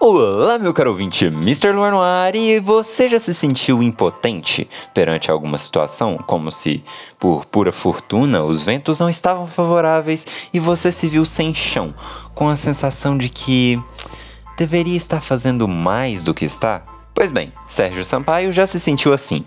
Olá, meu caro ouvinte, Mr. Luar no ar, e você já se sentiu impotente perante alguma situação, como se, por pura fortuna, os ventos não estavam favoráveis e você se viu sem chão, com a sensação de que deveria estar fazendo mais do que está? Pois bem, Sérgio Sampaio já se sentiu assim.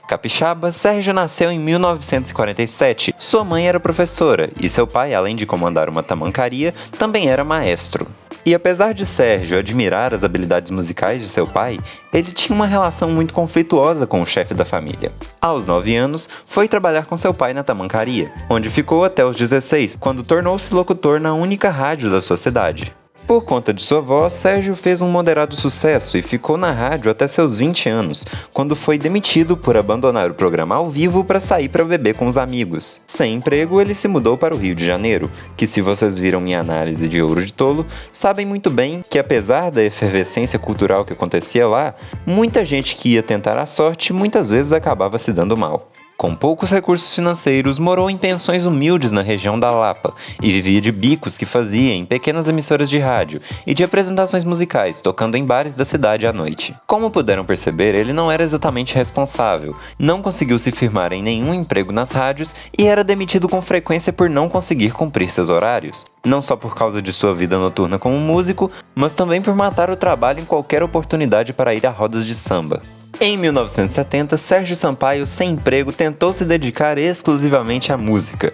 Capixaba, Sérgio nasceu em 1947. Sua mãe era professora e seu pai, além de comandar uma tamancaria, também era maestro. E apesar de Sérgio admirar as habilidades musicais de seu pai, ele tinha uma relação muito conflituosa com o chefe da família. Aos 9 anos, foi trabalhar com seu pai na tamancaria, onde ficou até os 16, quando tornou-se locutor na única rádio da sua cidade. Por conta de sua voz, Sérgio fez um moderado sucesso e ficou na rádio até seus 20 anos, quando foi demitido por abandonar o programa ao vivo para sair para beber com os amigos. Sem emprego, ele se mudou para o Rio de Janeiro, que se vocês viram minha análise de Ouro de Tolo, sabem muito bem que apesar da efervescência cultural que acontecia lá, muita gente que ia tentar a sorte muitas vezes acabava se dando mal. Com poucos recursos financeiros, morou em pensões humildes na região da Lapa e vivia de bicos que fazia em pequenas emissoras de rádio e de apresentações musicais, tocando em bares da cidade à noite. Como puderam perceber, ele não era exatamente responsável, não conseguiu se firmar em nenhum emprego nas rádios e era demitido com frequência por não conseguir cumprir seus horários. Não só por causa de sua vida noturna como músico, mas também por matar o trabalho em qualquer oportunidade para ir a rodas de samba. Em 1970, Sérgio Sampaio, sem emprego, tentou se dedicar exclusivamente à música.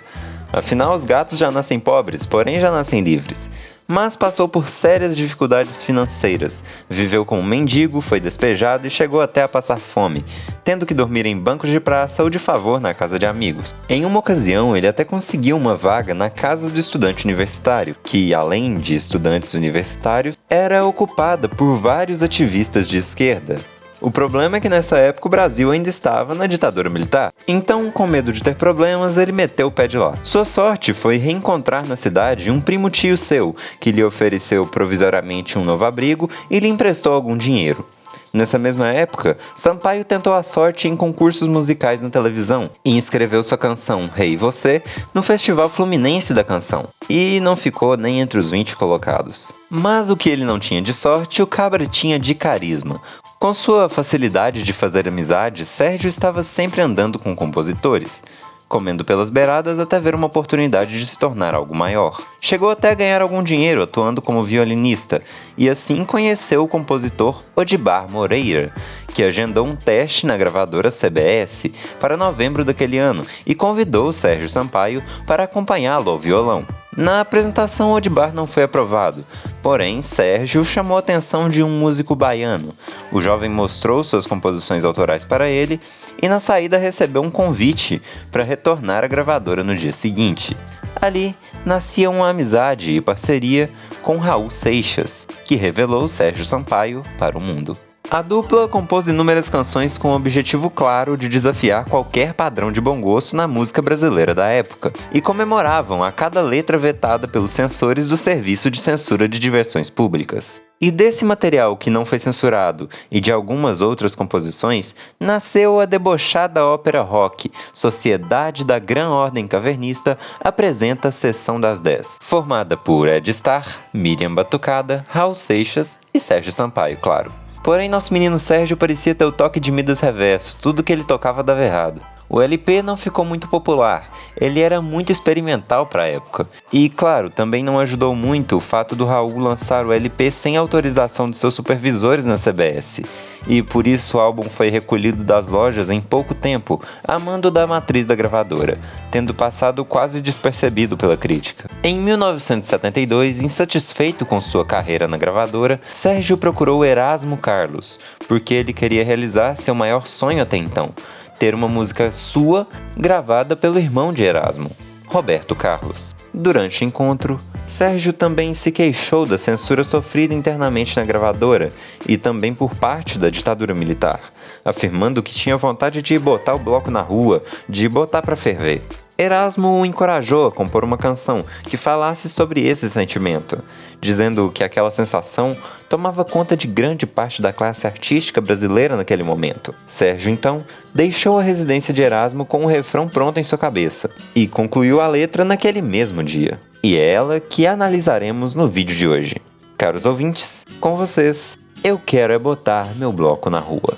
Afinal, os gatos já nascem pobres, porém já nascem livres. Mas passou por sérias dificuldades financeiras. Viveu como um mendigo, foi despejado e chegou até a passar fome, tendo que dormir em bancos de praça ou de favor na casa de amigos. Em uma ocasião, ele até conseguiu uma vaga na casa do estudante universitário, que, além de estudantes universitários, era ocupada por vários ativistas de esquerda. O problema é que nessa época o Brasil ainda estava na ditadura militar. Então, com medo de ter problemas, ele meteu o pé de lá. Sua sorte foi reencontrar na cidade um primo tio seu, que lhe ofereceu provisoriamente um novo abrigo e lhe emprestou algum dinheiro. Nessa mesma época, Sampaio tentou a sorte em concursos musicais na televisão e inscreveu sua canção Rei Você no Festival Fluminense da Canção, e não ficou nem entre os 20 colocados. Mas o que ele não tinha de sorte, o cabra tinha de carisma. Com sua facilidade de fazer amizade, Sérgio estava sempre andando com compositores, comendo pelas beiradas até ver uma oportunidade de se tornar algo maior. Chegou até a ganhar algum dinheiro atuando como violinista, e assim conheceu o compositor Odibar Moreira, que agendou um teste na gravadora CBS para novembro daquele ano e convidou Sérgio Sampaio para acompanhá-lo ao violão. Na apresentação, Odibar não foi aprovado, porém Sérgio chamou a atenção de um músico baiano. O jovem mostrou suas composições autorais para ele e na saída recebeu um convite para retornar à gravadora no dia seguinte. Ali nascia uma amizade e parceria com Raul Seixas, que revelou Sérgio Sampaio para o mundo. A dupla compôs inúmeras canções com o objetivo claro de desafiar qualquer padrão de bom gosto na música brasileira da época, e comemoravam a cada letra vetada pelos censores do Serviço de Censura de Diversões Públicas. E desse material que não foi censurado e de algumas outras composições, nasceu a debochada ópera rock Sociedade da Gran Ordem Cavernista apresenta a Sessão das 10, formada por Ed Starr, Miriam Batucada, Raul Seixas e Sérgio Sampaio, claro. Porém, nosso menino Sérgio parecia ter o toque de Midas reverso, tudo que ele tocava dava errado. O LP não ficou muito popular, ele era muito experimental para a época. E, claro, também não ajudou muito o fato do Raul lançar o LP sem autorização de seus supervisores na CBS. E por isso o álbum foi recolhido das lojas em pouco tempo, a mando da matriz da gravadora, tendo passado quase despercebido pela crítica. Em 1972, insatisfeito com sua carreira na gravadora, Sérgio procurou Erasmo Carlos, porque ele queria realizar seu maior sonho até então: ter uma música sua gravada pelo irmão de Erasmo, Roberto Carlos. Durante o encontro, Sérgio também se queixou da censura sofrida internamente na gravadora e também por parte da ditadura militar, afirmando que tinha vontade de botar o bloco na rua, de botar pra ferver. Erasmo o encorajou a compor uma canção que falasse sobre esse sentimento, dizendo que aquela sensação tomava conta de grande parte da classe artística brasileira naquele momento. Sérgio, então, deixou a residência de Erasmo com o refrão pronto em sua cabeça e concluiu a letra naquele mesmo dia. E é ela que analisaremos no vídeo de hoje. caros ouvintes, com vocês, eu quero é botar meu bloco na rua.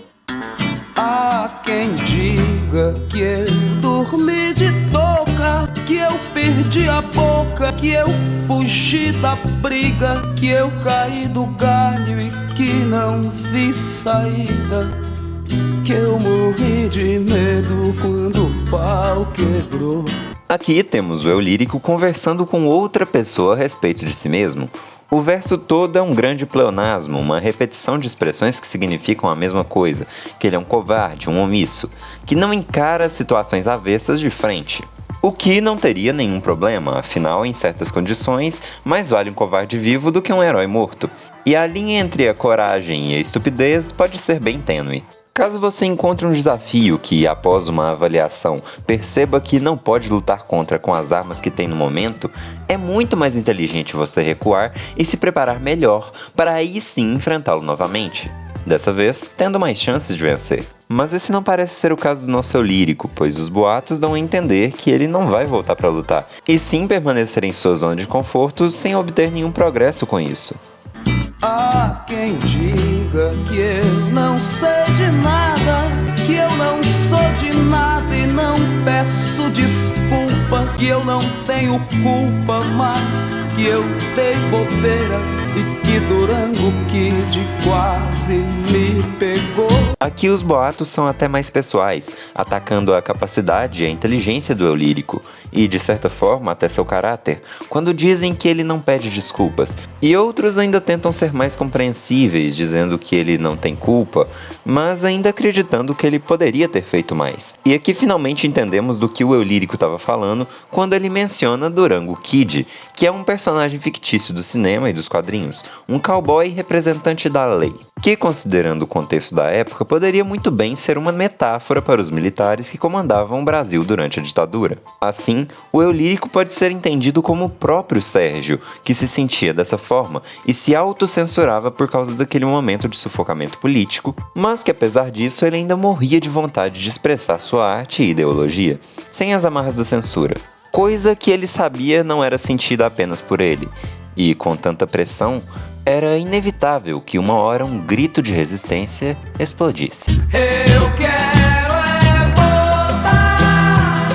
Há quem diga que eu dormi de touca, que eu perdi a boca, que eu fugi da briga, que eu caí do galho e que não vi saída, que eu morri de medo quando o pau quebrou. Aqui temos o eu lírico conversando com outra pessoa a respeito de si mesmo. O verso todo é um grande pleonasmo, uma repetição de expressões que significam a mesma coisa, que ele é um covarde, um omisso, que não encara situações avessas de frente. O que não teria nenhum problema, afinal, em certas condições, mais vale um covarde vivo do que um herói morto. E a linha entre a coragem e a estupidez pode ser bem tênue. Caso você encontre um desafio que, após uma avaliação, perceba que não pode lutar contra com as armas que tem no momento, é muito mais inteligente você recuar e se preparar melhor para aí sim enfrentá-lo novamente. Dessa vez, tendo mais chances de vencer. Mas esse não parece ser o caso do nosso eu lírico, pois os boatos dão a entender que ele não vai voltar para lutar, e sim permanecer em sua zona de conforto sem obter nenhum progresso com isso. Há quem diga que eu não sei de nada, que eu não sou de nada e não peço desculpas, que eu não tenho culpa, mas que eu dei bobeira e que Durango Kid quase me pegou. Aqui os boatos são até mais pessoais, atacando a capacidade e a inteligência do eu lírico, e de certa forma até seu caráter, quando dizem que ele não pede desculpas, e outros ainda tentam ser mais compreensíveis, dizendo que ele não tem culpa, mas ainda acreditando que ele poderia ter feito mais. E aqui finalmente entendemos do que o eu lírico estava falando quando ele menciona Durango Kid, que é um personagem fictício do cinema e dos quadrinhos, um cowboy representante da lei, que, considerando o contexto da época, poderia muito bem ser uma metáfora para os militares que comandavam o Brasil durante a ditadura. Assim, o eu lírico pode ser entendido como o próprio Sérgio, que se sentia dessa forma e se autocensurava por causa daquele momento de sufocamento político, mas que apesar disso ele ainda morria de vontade de expressar sua arte e ideologia, sem as amarras da censura. Coisa que ele sabia não era sentida apenas por ele, e com tanta pressão, era inevitável que uma hora um grito de resistência explodisse. Eu quero é voltar,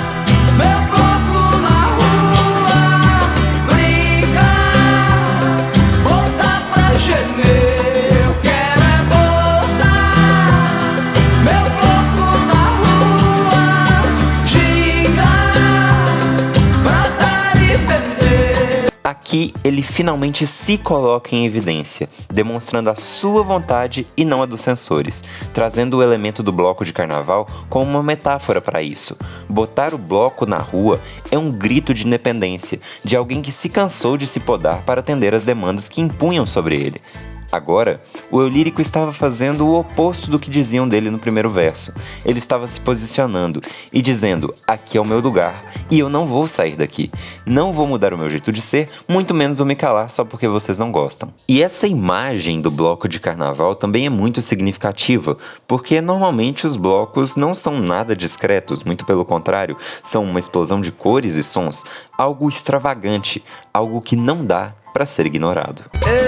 meu corpo na rua, brincar, voltar pra gemer. Eu quero é voltar, meu corpo na rua, gingar, pra dar e vender. Aqui ele finalmente se coloca em evidência, demonstrando a sua vontade e não a dos censores, trazendo o elemento do bloco de carnaval como uma metáfora para isso. Botar o bloco na rua é um grito de independência, de alguém que se cansou de se podar para atender às demandas que impunham sobre ele. Agora, o eu lírico estava fazendo o oposto do que diziam dele no primeiro verso. Ele estava se posicionando e dizendo: aqui é o meu lugar e eu não vou sair daqui. Não vou mudar o meu jeito de ser, muito menos vou me calar só porque vocês não gostam. E essa imagem do bloco de carnaval também é muito significativa, porque normalmente os blocos não são nada discretos, muito pelo contrário, são uma explosão de cores e sons, algo extravagante, algo que não dá para ser ignorado.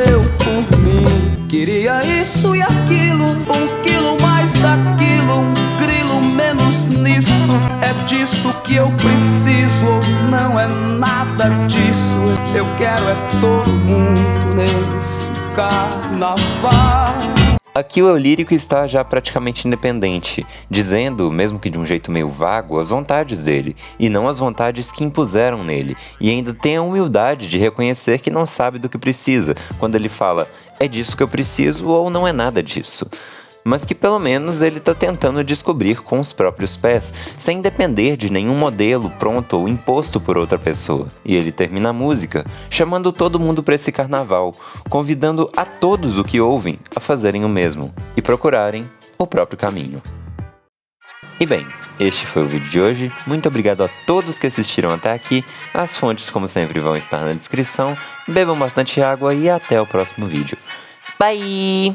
Eu, por mim, queria isso e aquilo, 1 quilo mais daquilo, 1 grilo menos nisso. É disso que eu preciso, ou não é nada disso. Eu quero é todo mundo nesse carnaval. Aqui o eu lírico está já praticamente independente, dizendo, mesmo que de um jeito meio vago, as vontades dele, e não as vontades que impuseram nele, e ainda tem a humildade de reconhecer que não sabe do que precisa, quando ele fala, é disso que eu preciso ou não é nada disso. Mas que pelo menos ele está tentando descobrir com os próprios pés, sem depender de nenhum modelo pronto ou imposto por outra pessoa. E ele termina a música, chamando todo mundo para esse carnaval, convidando a todos o que ouvem a fazerem o mesmo e procurarem o próprio caminho. E bem, este foi o vídeo de hoje. Muito obrigado a todos que assistiram até aqui. As fontes, como sempre, vão estar na descrição. Bebam bastante água e até o próximo vídeo. Bye!